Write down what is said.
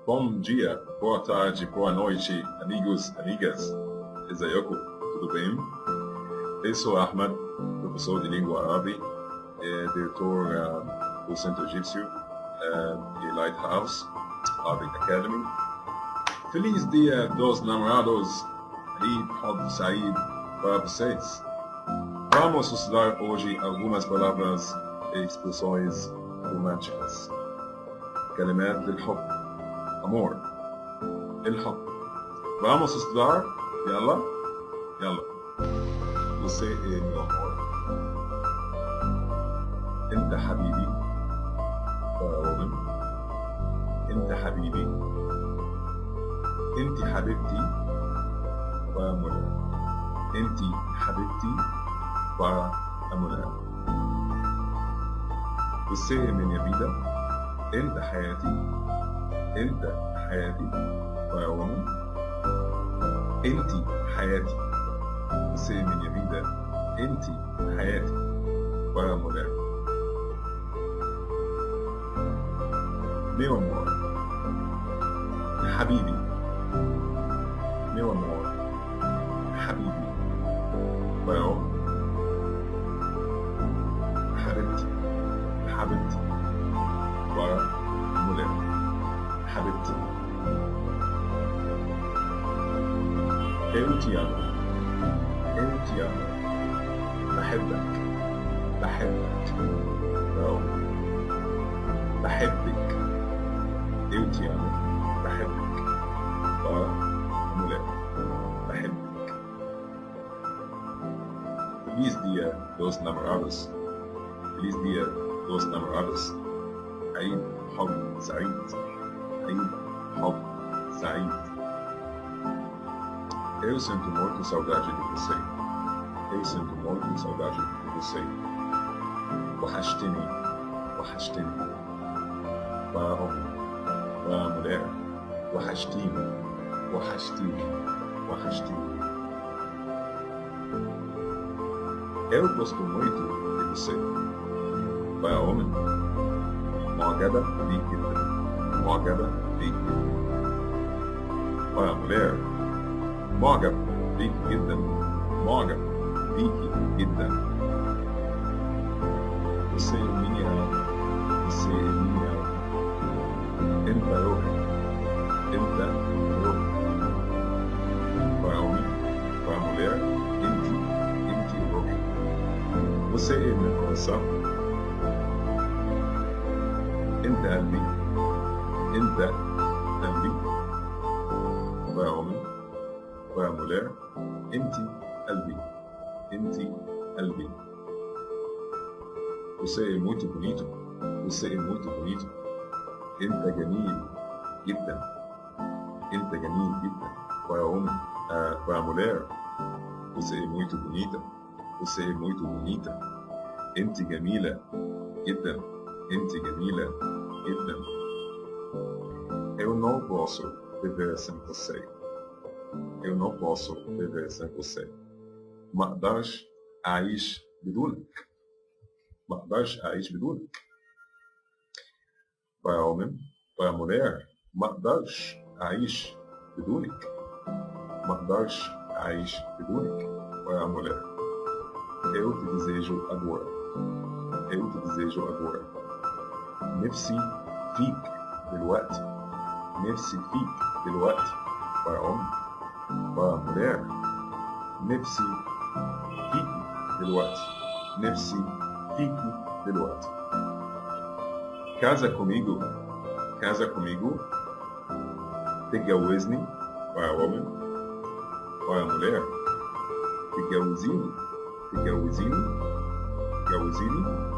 Bom dia, boa tarde, boa noite, amigos, amigas. ازيكم? Tudo bem? Eu sou Ahmed, professor de língua árabe, diretor do Centro Egípcio e Lighthouse Arabic Academy. Feliz Dia dos Namorados, Eid Said para vocês. Vamos estudar hoje algumas palavras e expressões românticas. كلمات للحب. Amor. الحب. Vamos estudar? يلا. يلا. Você é meu amor. أنت حبيبي. وأؤمن. أنت حبيبي. أنت حبيبتي. وأمل. أنت حبيبتي. وأمل. Você é minha vida. أنت حياتي. أنت حياتي وأؤمن. أنت حياتي. Você é minha vida. أنت حياتي وأؤمن. Meu amor. حبيبي. Meu amor. حبيبي. وأؤمن. حبيبتي. حبيبتي. وأؤمن. حبيبتي. Eu te amo. Eu te amo. بحبك. بحبك. بحبك. Eu te amo. بحبك. ومولاد. بحبك. Feliz Dia dos Namorados. Feliz Dia dos Namorados. عيد حب سعيد. عيد حب سعيد. Eu sinto muito saudade de você. Eu sinto muito saudade de você. وحشتني. وحشتني. ومولاد. وحشتيني. وحشتيني. وحشتيني. Eu gosto muito de você. وأؤمن. معجبة بيك جدا. معجبة بيك جدا. ومولاد. معجب بيك جدا. معجب بيكي جدا. Você é minha alma. Você é minha alma. أنت روحي. أنت روحي. وأؤمن. ومولاد. أنت روحي. Você é meu coração. أنت قلبي. أنت قلبي. وأؤمن. ومولاد. أنت قلبي. أنت قلبي. Você é muito bonito. Você é muito bonito. أنت جميل جدا. أنت جميل جدا. ومولاد. Você é muito bonita. Você é muito bonita. أنت جميلة جدا. أنت جميلة جدا. Eu não posso viver sem você. Eu não posso viver sem você. ما أقدرش أعيش بدونك. ما أقدرش أعيش بدونك. وأؤمن. ومولاد. ما أقدرش أعيش بدونك. ما أقدرش أعيش بدونك. ومولاد. Eu te desejo agora. Eu te desejo agora. نفسي فيك دلوقتي. نفسي فيك دلوقتي. وأؤمن. ومولاد. نفسي فيكي دلوقتي. نفسي فيكي دلوقتي. Casa comigo. Casa comigo. تتجوزني. وأؤمن. ومولاد. تتجوزيني. تتجوزيني. تتجوزيني.